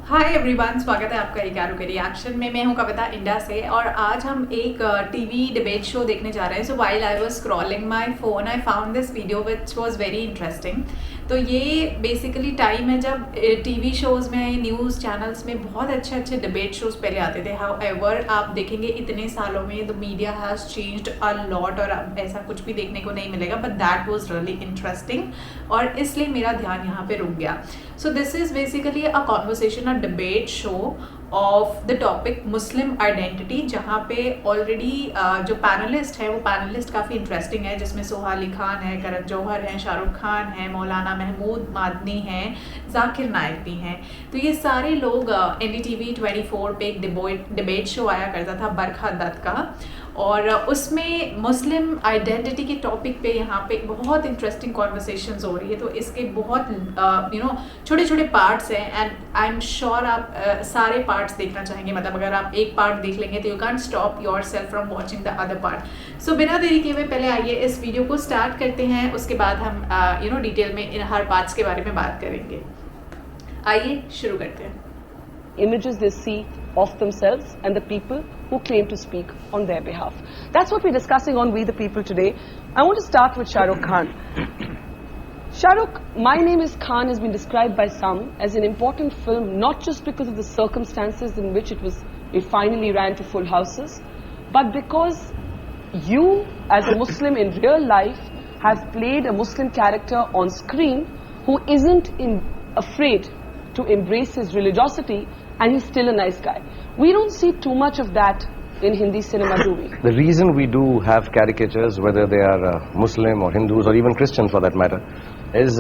Hi everyone, स्वागत है आपका एक आरू के रिएक्शन में। मैं हूं कविता इंडिया से और आज हम एक टीवी डिबेट शो देखने जा रहे हैं। सो while I was scrolling my phone I found this video which was very interesting. तो ये बेसिकली टाइम है जब टीवी शोज़ में, न्यूज़ चैनल्स में बहुत अच्छे अच्छे डिबेट शोज़ पहले आते थे। हाउएवर आप देखेंगे इतने सालों में the media has changed a lot और अब ऐसा कुछ भी देखने को नहीं मिलेगा, but that was really interesting और इसलिए मेरा ध्यान यहाँ पे रुक गया। So this is basically a conversation, a debate show off the topic Muslim identity, जहाँ पे ऑलरेडी जो पैनलिस्ट है वो पैनलिस्ट काफ़ी इंटरेस्टिंग है, जिसमें सोहा अली खान है, करण जौहर हैं, शाहरुख खान है, मौलाना महमूद मादनी हैं, जाकिर नाइक भी हैं। तो ये सारे लोग NDTV 24 पे एक डिबेट शो आया करता था बरखा दत्त का, और उसमें मुस्लिम आइडेंटिटी के टॉपिक पे यहाँ पे बहुत इंटरेस्टिंग कॉन्वर्सेशंस हो रही है। तो इसके बहुत छोटे छोटे पार्ट्स हैं एंड आई एम श्योर आप सारे पार्ट्स देखना चाहेंगे। मतलब अगर आप एक पार्ट देख लेंगे तो you can stop yourself from watching the other part. So बिना देरी किए हुए पहले आइए इस वीडियो को स्टार्ट करते हैं, उसके बाद हम डिटेल में इन हर पार्ट्स के बारे में बात करेंगे। आइए शुरू करते हैं। Images they see of themselves and the people who claim to speak on their behalf. That's what we're discussing on We the People today. I want to start with Shah Rukh Khan. Shah Rukh, My Name is Khan has been described by some as an important film, not just because of the circumstances in which it finally ran to full houses, but because you as a Muslim in real life have played a Muslim character on screen who isn't afraid to embrace his religiosity, and he's still a nice guy. We don't see too much of that in Hindi cinema, do we? The reason we do have caricatures, whether they are Muslim or Hindus or even Christian for that matter, is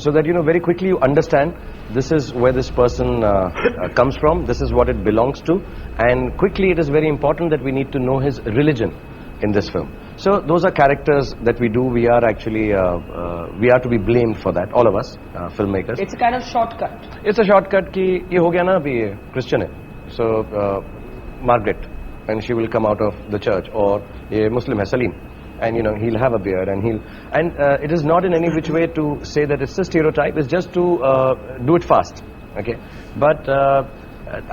so that very quickly you understand this is where this person comes from, this is what it belongs to, and quickly it is very important that we need to know his religion in this film. So those are characters that we do. We are actually we are to be blamed for that, all of us filmmakers. It's a kind of shortcut. It's a shortcut कि ये हो गया ना, अभी Christian है, so Margaret, and she will come out of the church, or ये Muslim है Salim, and he'll have a beard and it is not in any which way to say that it's a stereotype. It's just to do it fast, okay? But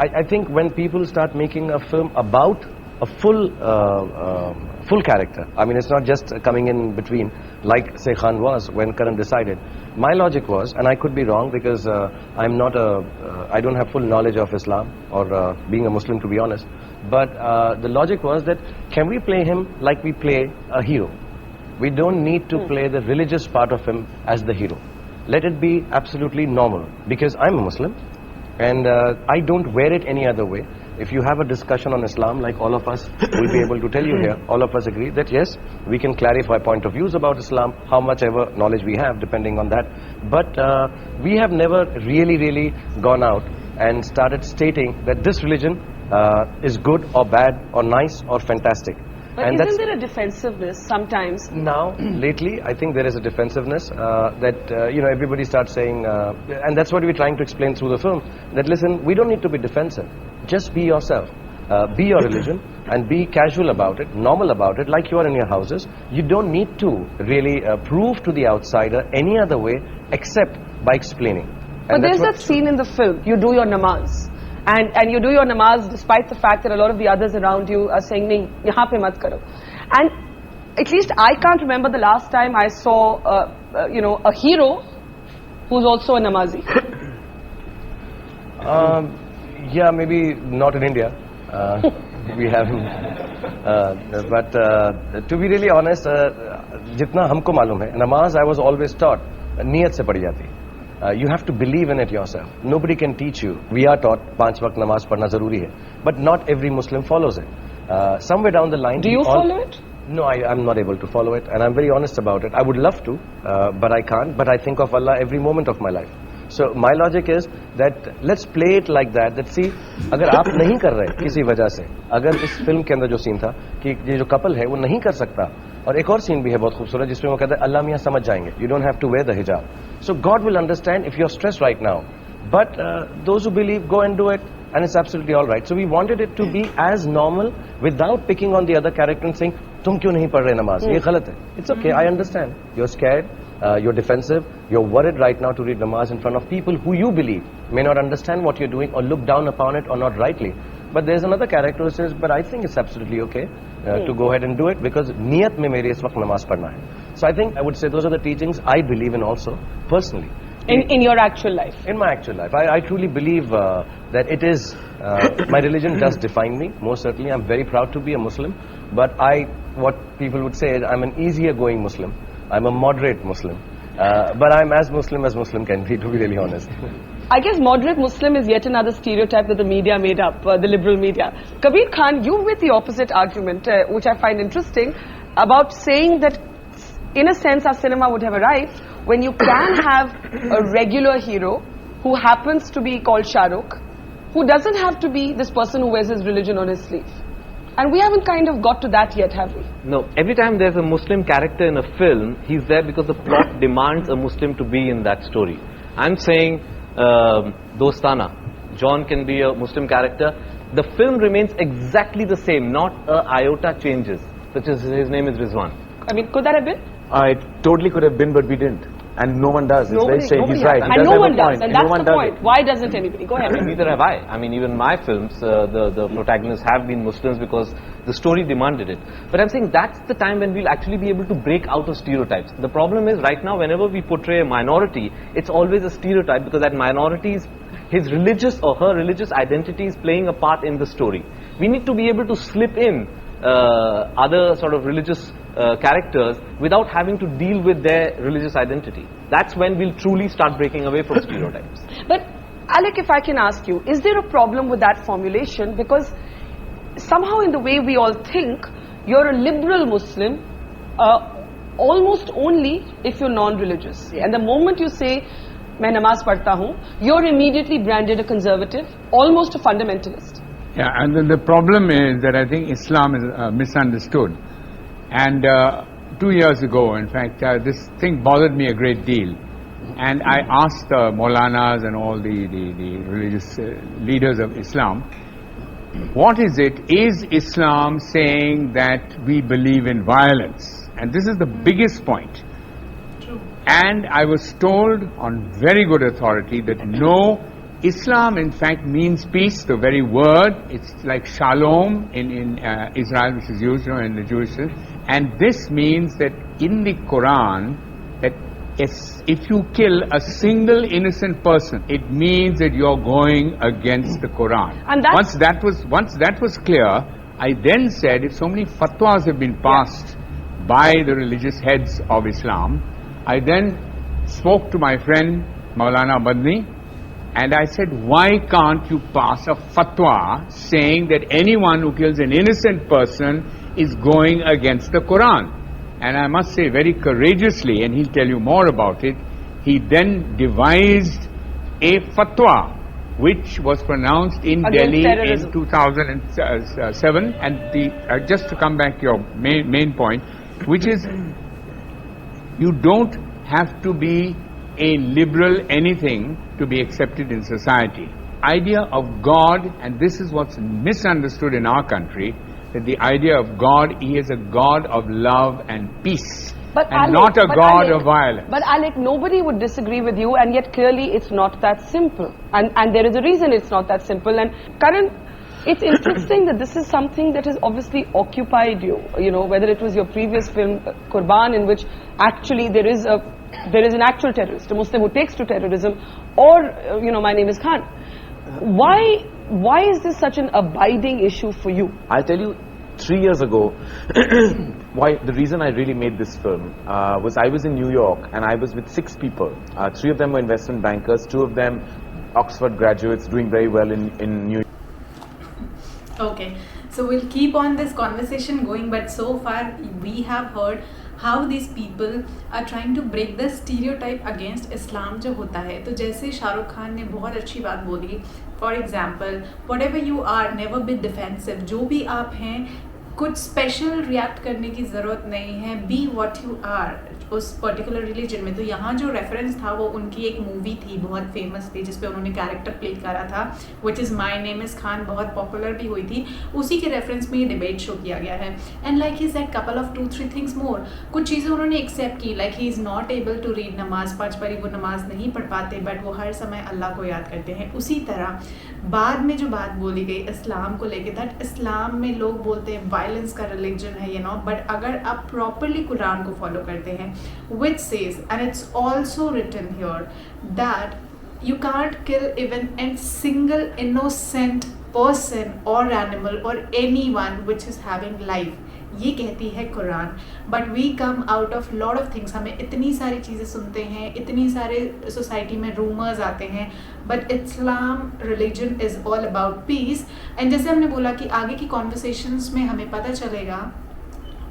I think when people start making a film about a full character, I mean, it's not just coming in between like say Khan was when Karan decided. My logic was, and I could be wrong because I'm not I don't have full knowledge of Islam or being a Muslim, to be honest, but the logic was that can we play him like we play a hero? We don't need to play the religious part of him as the hero. Let it be absolutely normal, because I'm a Muslim and I don't wear it any other way. If you have a discussion on Islam, like all of us will be able to tell you here, all of us agree that yes, we can clarify point of views about Islam, how much ever knowledge we have, depending on that. But we have never really gone out and started stating that this religion is good or bad or nice or fantastic. But and isn't there a defensiveness sometimes? Now, lately, I think there is a defensiveness that everybody starts saying, and that's what we're trying to explain through the film. That listen, we don't need to be defensive. Just be yourself. Be your religion and be casual about it, normal about it, like you are in your houses. You don't need to really prove to the outsider any other way except by explaining. But there's that scene in the film. You do your namaz. And you do your namaz despite the fact that a lot of the others around you are saying, nahi, yahan pe mat karo. And at least I can't remember the last time I saw, a hero who's also a namazi. Yeah, maybe not in India. We haven't. But to be really honest, जितना हमको मालूम है, namaz I was always taught, नीयत से पढ़ी जाती है. You have to believe in it yourself. Nobody can teach you. We are taught 5 वक्त नमाज पढ़ना जरूरी है, but not every Muslim follows it. Somewhere down the line, do you follow it? No, I'm not able to follow it, and I'm very honest about it. I would love to, but I can't. But I think of Allah every moment of my life. So my logic is that let's play it like that. That see, अगर आप नहीं कर रहे किसी वजह से, अगर इस फिल्म के अंदर जो सीन था कि ये जो कपल है वो नहीं कर सकता, और एक और सीन भी है बहुत खूबसूरत जिसमें वो कहता है अल्लाह मियाँ समझ जाएंगे, you don't have to wear the hijab. So God will understand if you're stressed right now. But those who believe, go and do it, and it's absolutely all right. So we wanted it to be as normal without picking on the other character and saying तुम क्यों नहीं पढ़ रहे नमाज, ये गलत है. It's okay, I understand. You're scared. you're defensive, you're worried right now to read namaz in front of people who you believe may not understand what you're doing or look down upon it or not rightly. But there's another character who says, but I think it's absolutely okay to go ahead and do it because niyat mein mere is waqt namaz padhna hai. So I think I would say those are the teachings I believe in also, personally. In your actual life? In my actual life. I truly believe that it is, my religion does define me, most certainly. I'm very proud to be a Muslim. But what people would say is I'm an easier going Muslim. I'm a moderate Muslim. But I'm as Muslim can be, to be really honest. I guess moderate Muslim is yet another stereotype that the media made up, the liberal media. Kabir Khan, you with the opposite argument, which I find interesting, about saying that in a sense our cinema would have arrived when you can have a regular hero who happens to be called Shah Rukh, who doesn't have to be this person who wears his religion on his sleeve. And we haven't kind of got to that yet, have we? No, every time there's a Muslim character in a film, he's there because the plot demands a Muslim to be in that story. I'm saying Dostana, John can be a Muslim character. The film remains exactly the same, not a iota changes, such as his name is Rizwan. I mean, could that have been? It totally could have been, but we didn't. And no one does. It's very strange. He's right. And no one does. And that's the point. Why doesn't anybody? Go ahead. Neither have I. I mean, even my films, the protagonists have been Muslims because the story demanded it. But I'm saying that's the time when we'll actually be able to break out of stereotypes. The problem is right now, whenever we portray a minority, it's always a stereotype because that minority is his religious or her religious identity is playing a part in the story. We need to be able to slip in other sort of religious characters without having to deal with their religious identity. That's when we'll truly start breaking away from stereotypes. But Alec, if I can ask you, is there a problem with that formulation? Because somehow in the way we all think, you're a liberal Muslim almost only if you're non-religious. And the moment you say, "Main namaz padhta hu," you're immediately branded a conservative, almost a fundamentalist. Yeah, and then the problem is that I think Islam is misunderstood. And 2 years ago, in fact, this thing bothered me a great deal. And I asked the Maulanas and all the religious leaders of Islam, what is it? Is Islam saying that we believe in violence? And this is the biggest point. True. And I was told on very good authority that no, Islam in fact means peace, the very word. It's like shalom in Israel, which is used in the Jewish system. And this means that in the Quran, that if you kill a single innocent person, it means that you're going against the Quran. And once that was clear, I then said, if so many fatwas have been passed by the religious heads of Islam, I then spoke to my friend Maulana Badni, and I said, why can't you pass a fatwa saying that anyone who kills an innocent person is going against the Quran? And I must say very courageously, and he'll tell you more about it, he then devised a fatwa which was pronounced in Delhi in 2007. And just to come back to your main point, which is you don't have to be a liberal anything to be accepted in society. Idea of God, and this is what's misunderstood in our country, that the idea of God, He is a God of love and peace, and not a God of violence. But Alec, nobody would disagree with you, and yet clearly it's not that simple. And there is a reason it's not that simple. And Karan, it's interesting that this is something that has obviously occupied you, whether it was your previous film, Qurban, in which actually there is an actual terrorist, a Muslim who takes to terrorism, or, My Name is Khan. Why is this such an abiding issue for you? I'll tell you, 3 years ago, why the reason I really made this film was I was in New York and I was with 6 people. 3 of them were investment bankers, 2 of them Oxford graduates doing very well in New York. Okay, so we'll keep on this conversation going, but so far we have heard how these people are trying to break the stereotype against Islam जो होता है. तो जैसे शाहरुख खान ने बहुत अच्छी बात बोली, for example, whatever you are, never be defensive. जो भी आप हैं, कुछ स्पेशल रिएक्ट करने की ज़रूरत नहीं है, बी वॉट यू आर उस पर्टिकुलर रिलीजन में। तो यहाँ जो रेफरेंस था वो उनकी एक मूवी थी, बहुत फेमस थी, जिसपे उन्होंने कैरेक्टर प्ले करा था, which is my name is Khan, बहुत पॉपुलर भी हुई थी। उसी के रेफरेंस में ये डिबेट शो किया गया है। And like he said couple of 2-3 things more, कुछ चीज़ें उन्होंने एक्सेप्ट की, like he is not able to read नमाज, 5 बारी वो नमाज नहीं पढ़ पाते, बट वो हर समय अल्लाह को याद करते हैं। उसी तरह बाद में जो बात बोली गई इस्लाम को लेके, दैट इस्लाम में लोग बोलते हैं वायलेंस का रिलीजन है, यू नो, बट अगर आप प्रॉपरली कुरान को फॉलो करते हैं, which says, and it's also written here, that you can't kill even a single innocent person or animal or anyone which is having life, ये कहती है कुरान। But we come out of lot of things, हमें इतनी सारी चीज़ें सुनते हैं, इतनी सारे सोसाइटी में रूमर्स आते हैं, but Islam religion is all about piece. And जैसे हमने बोला कि आगे की कॉन्वर्सेशंस में हमें पता चलेगा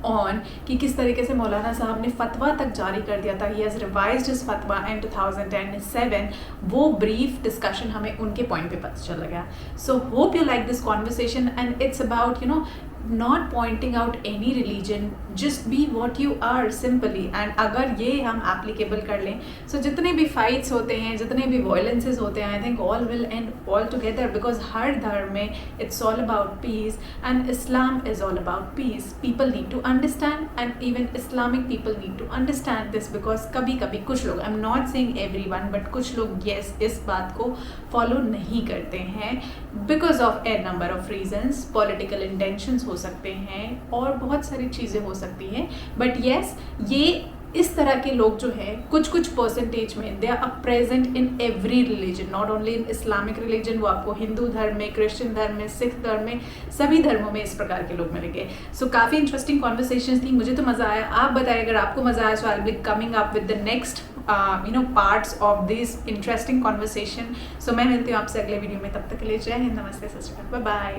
ऑन कि किस तरीके से मौलाना साहब ने फतवा तक जारी कर दिया था। ही हैज़ रिवाइज्ड हिज फतवा इन 2007। वो ब्रीफ डिस्कशन हमें उनके पॉइंट पे पता चल गया। So hope you like this conversation and it's about you know not pointing out any religion, just be what you are simply। and अगर ये हम applicable कर लें, so जितने भी fights होते हैं, जितने भी violences होते हैं, I think all will end all together, because हर धर्म में it's all about peace and Islam is all about peace। people need to understand and even Islamic people need to understand this, because कभी कभी कुछ लोग, I'm not saying everyone, but कुछ लोग yes इस बात को follow नहीं करते हैं because of a number of reasons, political intentions हो सकते हैं और बहुत सारी चीज़ें हो सकती हैं। बट येस, ये इस तरह के लोग जो हैं कुछ परसेंटेज में they are present in every religion, not only in Islamic religion. वो आपको हिंदू धर्म में, क्रिश्चियन धर्म में, सिख धर्म में, सभी धर्मों में इस प्रकार के लोग मिलेंगे। सो काफ़ी इंटरेस्टिंग कॉन्वर्सेशन थी, मुझे तो मज़ा आया। आप बताइए अगर आपको मज़ा आया, so I will be coming up with the next parts of this interesting conversation. So मैं मिलती हूँ आपसे अगले वीडियो में, तब तक के लिए जय हिंद, नमस्ते, सत श्री अकाल, बाय बाय।